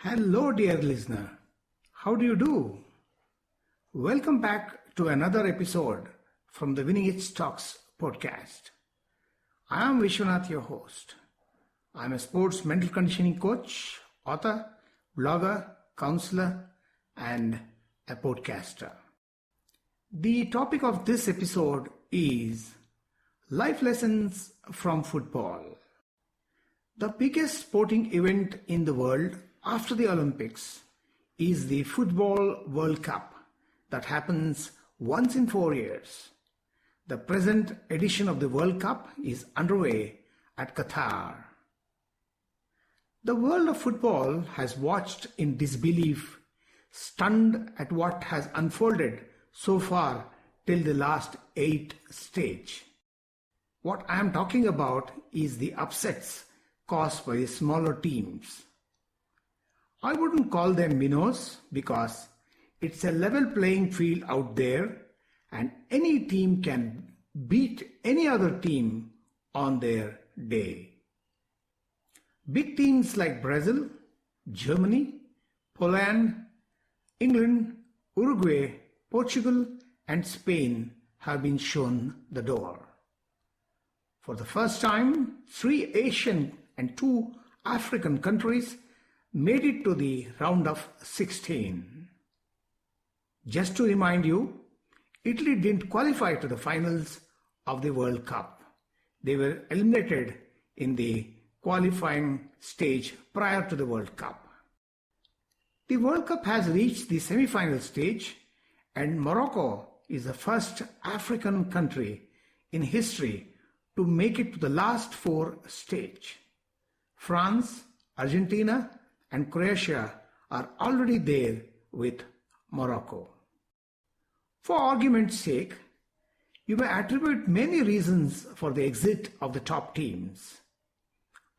Hello, dear listener. How do you do? Welcome back to another episode from the Winning It Talks podcast. I am Vishwanath, your host. I am a sports mental conditioning coach, author, blogger, counselor, and a podcaster. The topic of this episode is life lessons from football. The biggest sporting event in the world after the Olympics is the Football World Cup that happens once in 4 years. The present edition of the World Cup is underway at Qatar. The world of football has watched in disbelief, stunned at what has unfolded so far till the last 8 stage. What I am talking about is the upsets caused by the smaller teams. I wouldn't call them minnows because it's a level playing field out there and any team can beat any other team on their day. Big teams like Brazil, Germany, Poland, England, Uruguay, Portugal and Spain have been shown the door. For the first time, 3 Asian and 2 African countries made it to the round of 16. Just to remind you, Italy didn't qualify to the finals of the World Cup. They were eliminated in the qualifying stage prior to the World Cup. The World Cup has reached the semifinal stage and Morocco is the first African country in history to make it to the last 4 stage. France, Argentina, and Croatia are already there with Morocco. For argument's sake, you may attribute many reasons for the exit of the top teams.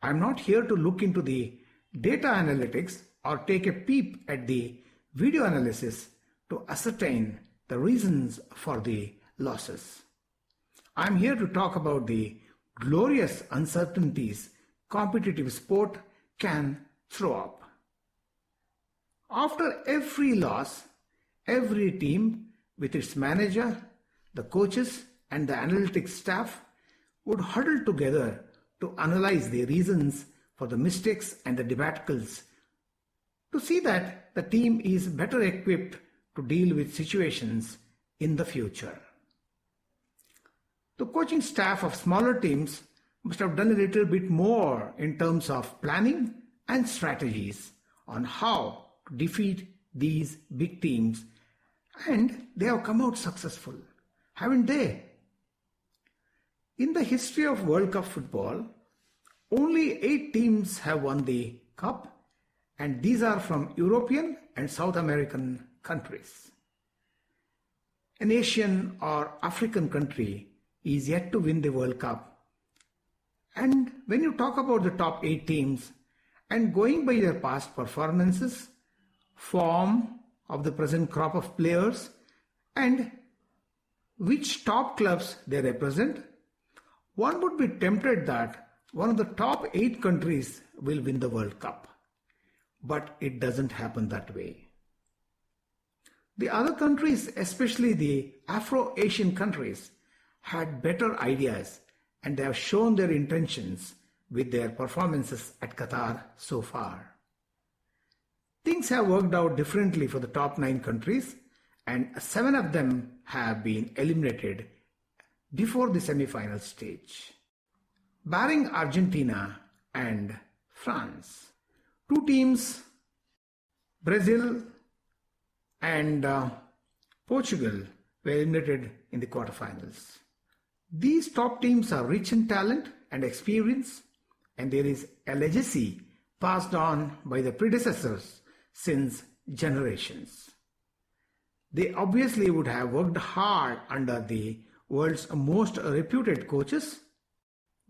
I am not here to look into the data analytics or take a peep at the video analysis to ascertain the reasons for the losses. I am here to talk about the glorious uncertainties competitive sport can throw up. After every loss, every team with its manager, the coaches and the analytics staff would huddle together to analyze the reasons for the mistakes and the debacles to see that the team is better equipped to deal with situations in the future. The coaching staff of smaller teams must have done a little bit more in terms of planning and strategies on how to defeat these big teams, and they have come out successful, haven't they? In the history of World Cup football, only 8 teams have won the cup, and these are from European and South American countries. An Asian or African country is yet to win the World Cup. And when you talk about the top 8 teams and going by their past performances, form of the present crop of players and which top clubs they represent, one would be tempted that one of the top 8 countries will win the World Cup. But it doesn't happen that way. The other countries, especially the Afro-Asian countries, had better ideas and they have shown their intentions with their performances at Qatar so far. Things have worked out differently for the top 9 countries and 7 of them have been eliminated before the semi-final stage. Barring Argentina and France, 2 teams, Brazil and Portugal, were eliminated in the quarterfinals. These top teams are rich in talent and experience, and there is a legacy passed on by the predecessors since generations. They obviously would have worked hard under the world's most reputed coaches,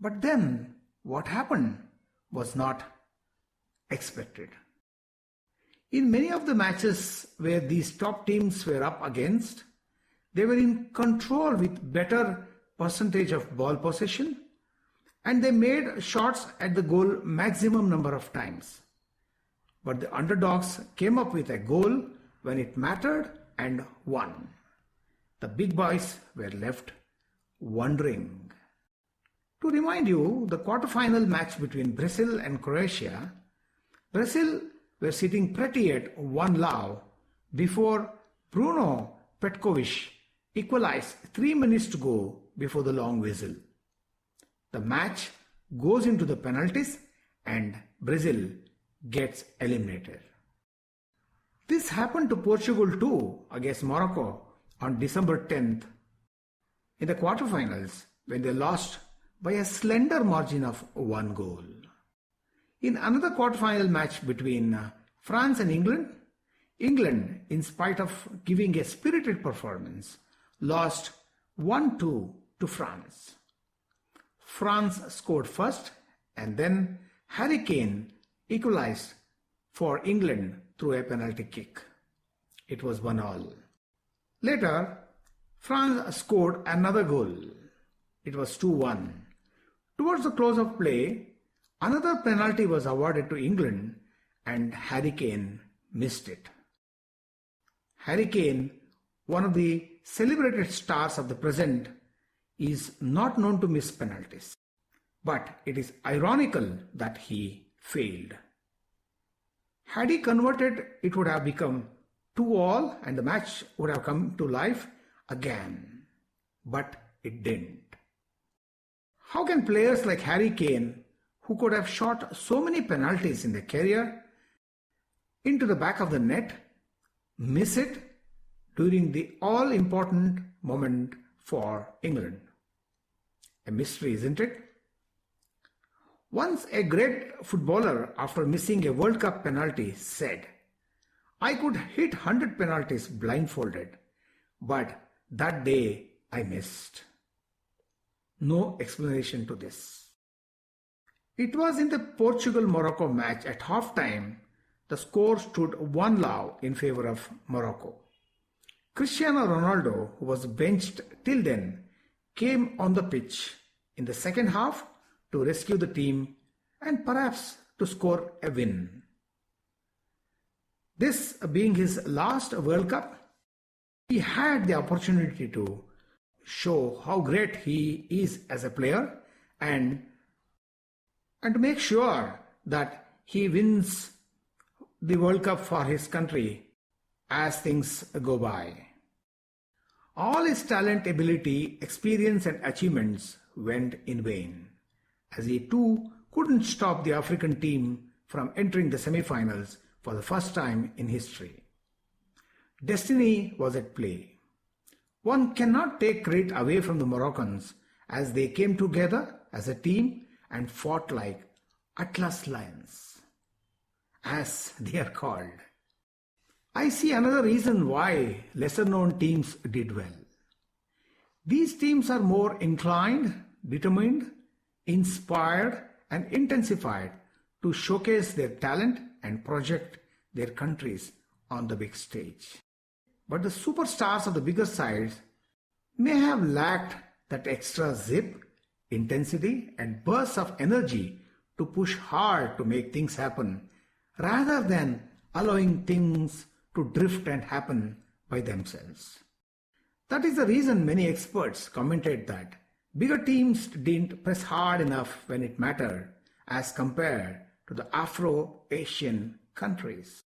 but then what happened was not expected. In many of the matches where these top teams were up against, they were in control with better percentage of ball possession and they made shots at the goal maximum number of times. but the underdogs came up with a goal when it mattered and won. The big boys were left wondering. To remind you, the quarter-final match between Brazil and Croatia, Brazil were sitting pretty at 1-0 before Bruno Petkovic equalized 3 minutes to go before the long whistle. The match goes into the penalties and Brazil gets eliminated. This happened to Portugal too against Morocco on December 10th in the quarterfinals when they lost by a slender margin of 1 goal. In another quarterfinal match between France and England, England, in spite of giving a spirited performance, lost 1-2 to France. France scored first and then Harry Kane equalized for England through a penalty kick. It was 1-1. Later, France scored another goal. It was 2-1. Towards the close of play, another penalty was awarded to England and Harry Kane missed it. Harry Kane, one of the celebrated stars of the present, is not known to miss penalties. But it is ironical that he failed. Had he converted, it would have become 2-2 and the match would have come to life again. But it didn't. How can players like Harry Kane, who could have shot so many penalties in their career, into the back of the net, miss it during the all-important moment for England? A mystery, isn't it? Once a great footballer, after missing a World Cup penalty, said, "I could hit 100 penalties blindfolded, but that day I missed." No explanation to this. It was in the Portugal-Morocco match at half-time. The score stood 1-0 in favor of Morocco. Cristiano Ronaldo, who was benched till then, came on the pitch in the second half to rescue the team and perhaps to score a win. This being his last World Cup, he had the opportunity to show how great he is as a player and to make sure that he wins the World Cup for his country as things go by. All his talent, ability, experience and achievements went in vain, as he too couldn't stop the African team from entering the semifinals for the first time in history. Destiny was at play. One cannot take credit away from the Moroccans as they came together as a team and fought like Atlas lions, as they are called. I see another reason why lesser-known teams did well. These teams are more inclined, determined, inspired, and intensified to showcase their talent and project their countries on the big stage. But the superstars of the bigger sides may have lacked that extra zip, intensity, and bursts of energy to push hard to make things happen, rather than allowing things to drift and happen by themselves. That is the reason many experts commented that bigger teams didn't press hard enough when it mattered as compared to the Afro-Asian countries.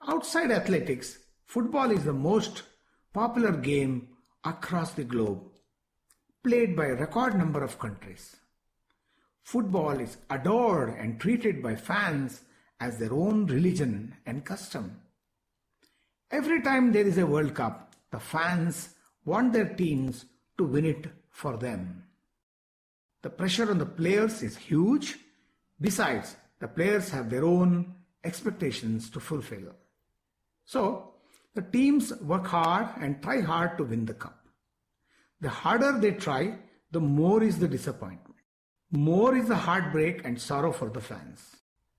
Outside athletics, football is the most popular game across the globe, played by a record number of countries. Football is adored and treated by fans as their own religion and custom. Every time there is a World Cup, the fans want their teams to win it for them. The pressure on the players is huge. Besides, the players have their own expectations to fulfill. So, the teams work hard and try hard to win the cup. The harder they try, the more is the disappointment. More is the heartbreak and sorrow for the fans.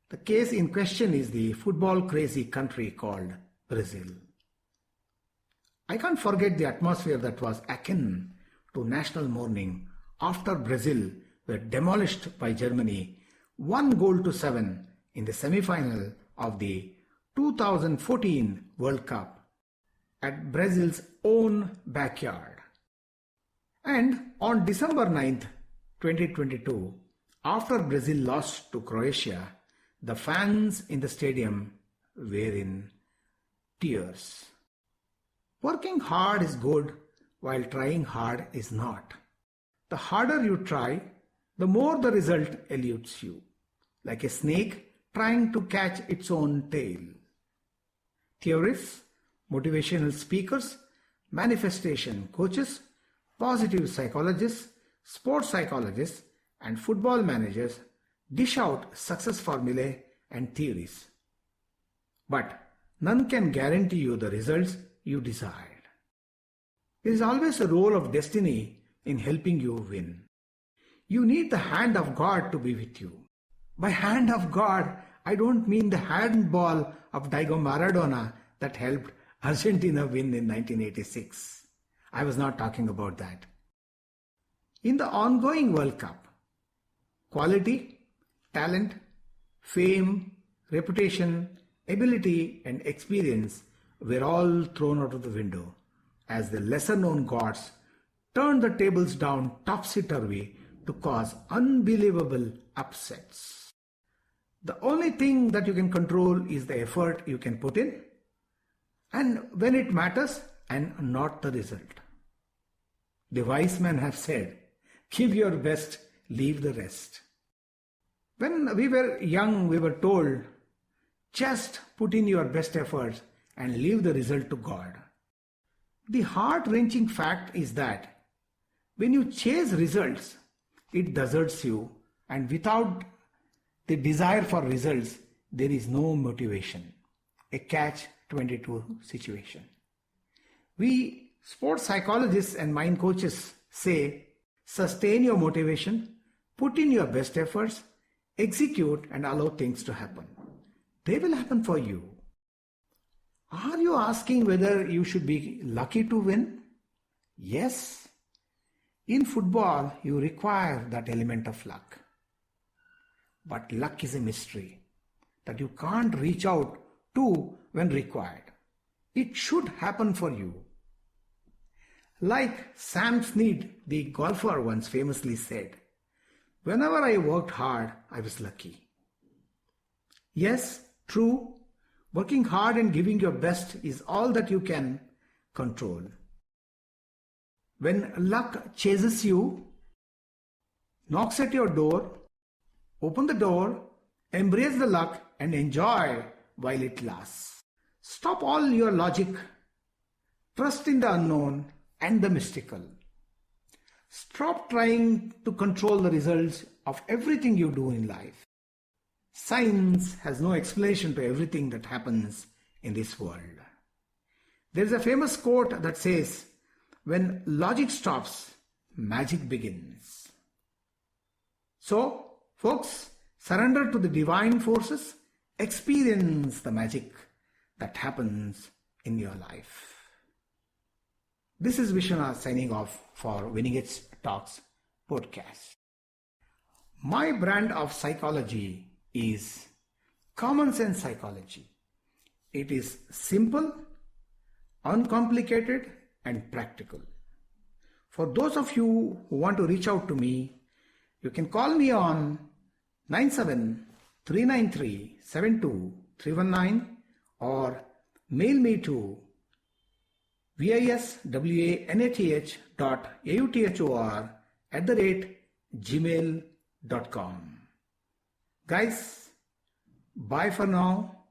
The case in question is the football-crazy country called Brazil. I can't forget the atmosphere that was akin to national mourning after Brazil were demolished by Germany 1-7 in the semi-final of the 2014 World Cup at Brazil's own backyard. And on December 9th, 2022, after Brazil lost to Croatia, the fans in the stadium were in tears. Working hard is good, while trying hard is not. The harder you try, the more the result eludes you, like a snake trying to catch its own tail. Theorists, motivational speakers, manifestation coaches, positive psychologists, sports psychologists, and football managers dish out success formulae and theories. But none can guarantee you the results you desired. There is always a role of destiny in helping you win. You need the hand of God to be with you. By hand of God, I don't mean the handball of Diego Maradona that helped Argentina win in 1986. I was not talking about that. In the ongoing World Cup, quality, talent, fame, reputation, ability, and experience were all thrown out of the window as the lesser-known gods turned the tables down topsy-turvy to cause unbelievable upsets. The only thing that you can control is the effort you can put in, and when it matters, and not the result. The wise men have said, "Give your best, leave the rest." When we were young, we were told, just put in your best efforts and leave the result to God. The heart-wrenching fact is that when you chase results, it deserts you, and without the desire for results, there is no motivation. A catch-22 situation. We sports psychologists and mind coaches say, sustain your motivation, put in your best efforts, execute, and allow things to happen. They will happen for you. Are you asking whether you should be lucky to win? Yes. In football, you require that element of luck. But luck is a mystery that you can't reach out to when required. It should happen for you. Like Sam Snead, the golfer, once famously said, "Whenever I worked hard, I was lucky." Yes, true. Working hard and giving your best is all that you can control. When luck chases you, knocks at your door, open the door, embrace the luck, and enjoy while it lasts. Stop all your logic. Trust in the unknown and the mystical. Stop trying to control the results of everything you do in life. Science has no explanation to everything that happens in this world. There is a famous quote that says, "When logic stops, magic begins." So, folks, surrender to the divine forces, experience the magic that happens in your life. This is Vishwanath signing off for Winning Its Talks podcast. My brand of psychology is common sense psychology. It is simple, uncomplicated, and practical. For those of you who want to reach out to me, you can call me on 97-393-72319 or mail me to viswanathor@gmail.com. Guys, bye for now.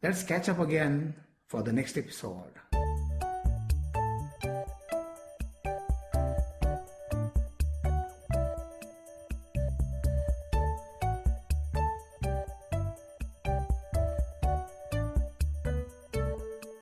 Let's catch up again for the next episode.